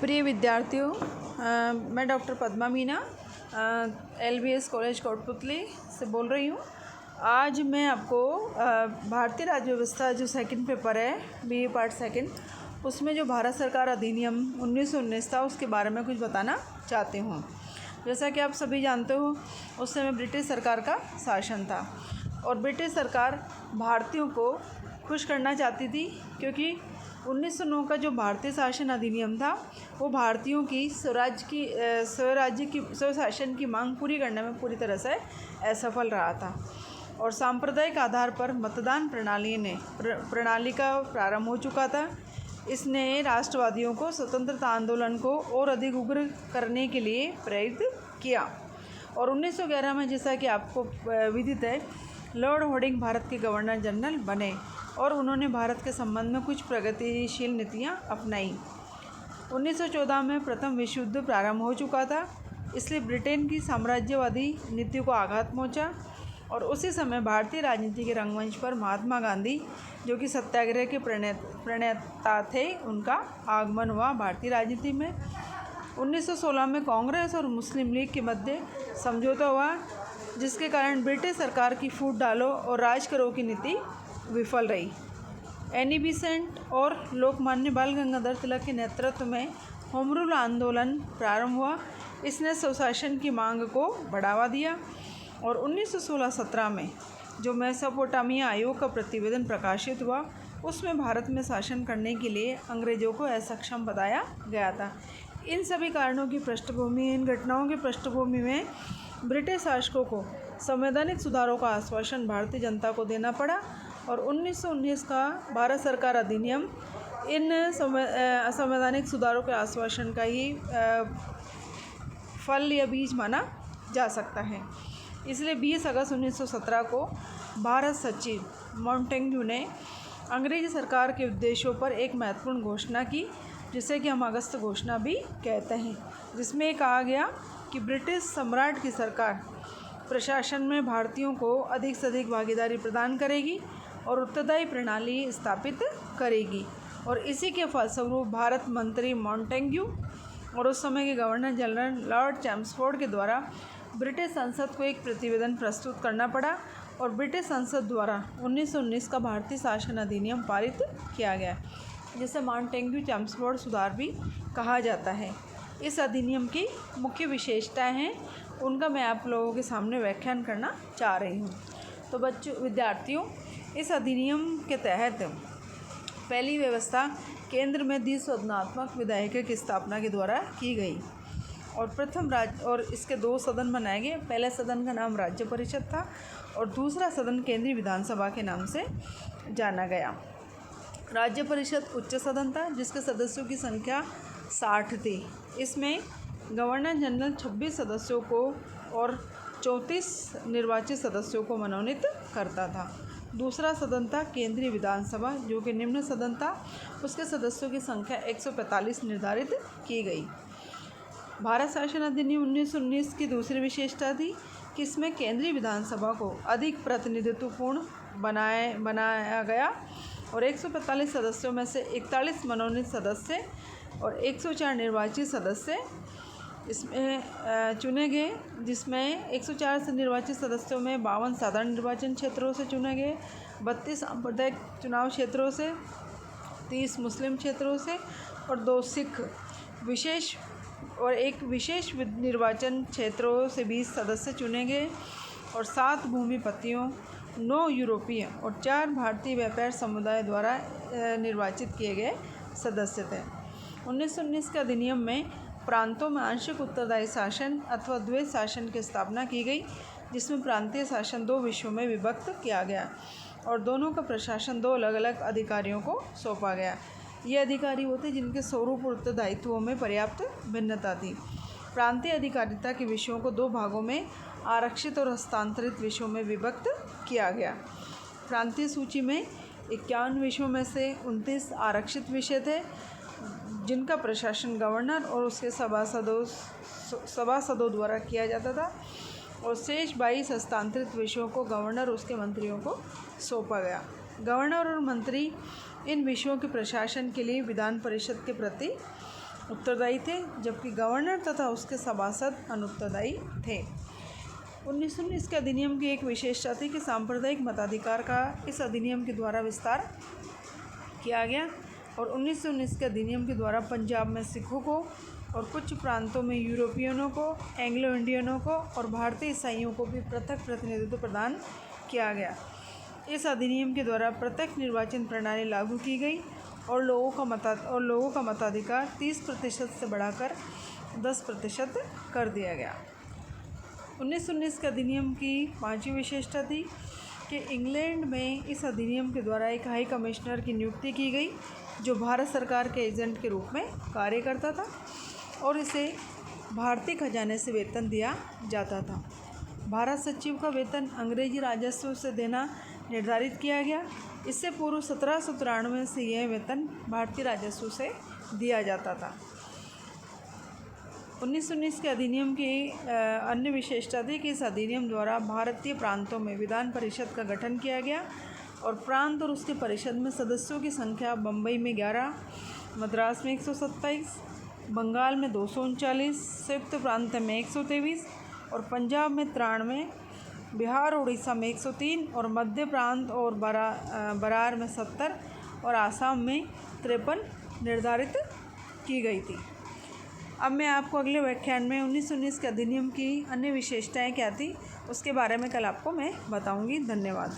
प्रिय विद्यार्थियों, मैं doctor Padma Meena LBS college Kotputli से बोल रही हूँ। आज मैं आपको भारतीय राज्य व्यवस्था जो सेकंड पेपर है BA पार्ट सेकंड, उसमें जो भारत सरकार अधिनियम 1919 था उसके बारे में कुछ बताना चाहती हूँ। जैसा कि आप सभी जानते हो, उस समय ब्रिटिश सरकार का शासन था और ब्रिटिश सरकार भारतीयों को खुश करना चाहती थी, क्योंकि 1909 का जो भारतीय शासन अधिनियम था वो भारतीयों की स्वशासन की मांग पूरी करने में पूरी तरह से असफल रहा था और सांप्रदायिक आधार पर मतदान प्रणाली का प्रारंभ हो चुका था। इसने राष्ट्रवादियों को स्वतंत्रता आंदोलन को और अधिक उग्र करने के लिए प्रेरित किया और 1911 में, जैसा कि आपको विदित है, लॉर्ड हॉर्डिंग भारत के गवर्नर जनरल बने और उन्होंने भारत के संबंध में कुछ प्रगतिशील नीतियाँ अपनाई। 1914 में प्रथम विश्व युद्ध प्रारंभ हो चुका था, इसलिए ब्रिटेन की साम्राज्यवादी नीतियों को आघात पहुंचा और उसी समय भारतीय राजनीति के रंगमंच पर महात्मा गांधी, जो कि सत्याग्रह के प्रणेता थे, उनका आगमन हुआ भारतीय राजनीति में। 1916 में कांग्रेस और मुस्लिम लीग के मध्य समझौता हुआ, जिसके कारण ब्रिटिश सरकार की फूट डालो और राज करो की नीति विफल रही। एनी बेसेंट और लोकमान्य बाल गंगाधर तिलक के नेतृत्व में होम रूल आंदोलन प्रारंभ हुआ। इसने स्वशासन की मांग को बढ़ावा दिया और 1916-17 में जो मेसोपोटामिया आयोग का प्रतिवेदन प्रकाशित हुआ, उसमें भारत में शासन करने के लिए अंग्रेजों को असक्षम बताया गया था। इन सभी कारणों की पृष्ठभूमि, इन घटनाओं की पृष्ठभूमि में ब्रिटिश शासकों को संवैधानिक सुधारों का आश्वासन भारतीय जनता को देना पड़ा और 1919 का भारत सरकार अधिनियम इन संवैधानिक सुधारों के आश्वासन का ही फल या बीज माना जा सकता है। इसलिए 20 अगस्त 1917 को भारत सचिव मॉन्टेग्यू ने अंग्रेजी सरकार के उद्देश्यों पर एक महत्वपूर्ण घोषणा की, जिसे कि हम अगस्त घोषणा भी कहते हैं, जिसमें कहा गया कि ब्रिटिश सम्राट की सरकार प्रशासन में भारतीयों को अधिक से अधिक भागीदारी प्रदान करेगी और उत्तरदायी प्रणाली स्थापित करेगी। और इसी के फलस्वरूप भारत मंत्री मॉन्टेग्यू और उस समय के गवर्नर जनरल लॉर्ड चैम्सफोर्ड के द्वारा ब्रिटिश संसद को एक प्रतिवेदन प्रस्तुत करना पड़ा और ब्रिटिश संसद द्वारा 1919 का भारतीय शासन अधिनियम पारित किया गया, जिसे मॉन्टेग्यू चैम्सफोर्ड सुधार भी कहा जाता है। इस अधिनियम की मुख्य विशेषताएं हैं, उनका मैं आप लोगों के सामने व्याख्यान करना चाह रही हूँ। तो विद्यार्थियों, इस अधिनियम के तहत पहली व्यवस्था केंद्र में द्विसदनात्मक विधायिका की स्थापना के द्वारा की गई और इसके दो सदन बनाए गए। पहले सदन का नाम राज्य परिषद था और दूसरा सदन केंद्रीय विधानसभा के नाम से जाना गया। राज्य परिषद उच्च सदन था, जिसके सदस्यों की संख्या 60 थी। इसमें गवर्नर जनरल 26 सदस्यों को और 34 निर्वाचित सदस्यों को मनोनीत करता था। दूसरा सदन था केंद्रीय विधानसभा, जो कि निम्न सदन था, उसके सदस्यों की संख्या 145 निर्धारित की गई। भारत शासन अधिनियम 1919 की दूसरी विशेषता थी कि इसमें केंद्रीय विधानसभा को अधिक प्रतिनिधित्वपूर्ण बनाया गया और 145 सदस्यों में से 41 मनोनीत सदस्य और 104 निर्वाचित सदस्य इसमें चुने गए, जिसमें 104 निर्वाचित सदस्यों में 52 साधारण निर्वाचन क्षेत्रों से चुने गए, 32 सांप्रदायिक चुनाव क्षेत्रों से, 30 मुस्लिम क्षेत्रों से और 2 सिख विशेष और एक विशेष निर्वाचन क्षेत्रों से 20 सदस्य चुने गए और 7 भूमिपतियों, 9 यूरोपीय और 4 भारतीय व्यापार समुदाय द्वारा निर्वाचित किए गए सदस्य थे। 1919 के अधिनियम में प्रांतों में आंशिक उत्तरदायी शासन अथवा द्वैत शासन की स्थापना की गई, जिसमें प्रांतीय शासन 2 विषयों में विभक्त किया गया और दोनों का प्रशासन 2 अलग अलग अधिकारियों को सौंपा गया। ये अधिकारी होते जिनके स्वरूप और उत्तरदायित्वों में पर्याप्त भिन्नता थी। प्रांतीय अधिकारिता के विषयों को 2 भागों में आरक्षित और हस्तांतरित विषयों में विभक्त किया गया। प्रांतीय सूची में 51 विषयों में से 29 आरक्षित विषय थे, जिनका प्रशासन गवर्नर और उसके सभासदों द्वारा किया जाता था और शेष 22 हस्तांतरित विषयों को गवर्नर और उसके मंत्रियों को सौंपा गया। गवर्नर और मंत्री इन विषयों के प्रशासन के लिए विधान परिषद के प्रति उत्तरदायी थे, जबकि गवर्नर तथा उसके सभासद अनुत्तरदायी थे। 1919 के अधिनियम की एक विशेषता थी कि सांप्रदायिक मताधिकार का इस अधिनियम के द्वारा विस्तार किया गया और 1919 के अधिनियम के द्वारा पंजाब में सिखों को और कुछ प्रांतों में यूरोपियनों को, एंग्लो इंडियनों को और भारतीय ईसाइयों को भी पृथक प्रतिनिधित्व प्रदान किया गया। इस अधिनियम के द्वारा प्रत्यक्ष निर्वाचन प्रणाली लागू की गई और लोगों का मताधिकार 30% से बढ़ाकर 10% कर दिया गया। 1919 के अधिनियम की 5वीं विशेषता थी कि इंग्लैंड में इस अधिनियम के द्वारा एक हाई कमिश्नर की नियुक्ति की गई, जो भारत सरकार के एजेंट के रूप में कार्य करता था और इसे भारतीय खजाने से वेतन दिया जाता था। भारत सचिव का वेतन अंग्रेजी राजस्व से देना निर्धारित किया गया। इससे पूर्व 1793 से यह वेतन भारतीय राजस्व से दिया जाता था। 1919 के अधिनियम की अन्य विशेषता थी कि इस अधिनियम द्वारा भारतीय प्रांतों में विधान परिषद का गठन किया गया और प्रांत और उसके परिषद में सदस्यों की संख्या बम्बई में 11, मद्रास में 127, बंगाल में 239, संयुक्त प्रांत में 123 और पंजाब में 93, बिहार और उड़ीसा में 103 और मध्य प्रांत और बरार में 70 और आसाम में 53 निर्धारित की गई थी। अब मैं आपको अगले व्याख्यान में 1919 के अधिनियम की अन्य विशेषताएं क्या थी उसके बारे में कल आपको मैं बताऊंगी। धन्यवाद।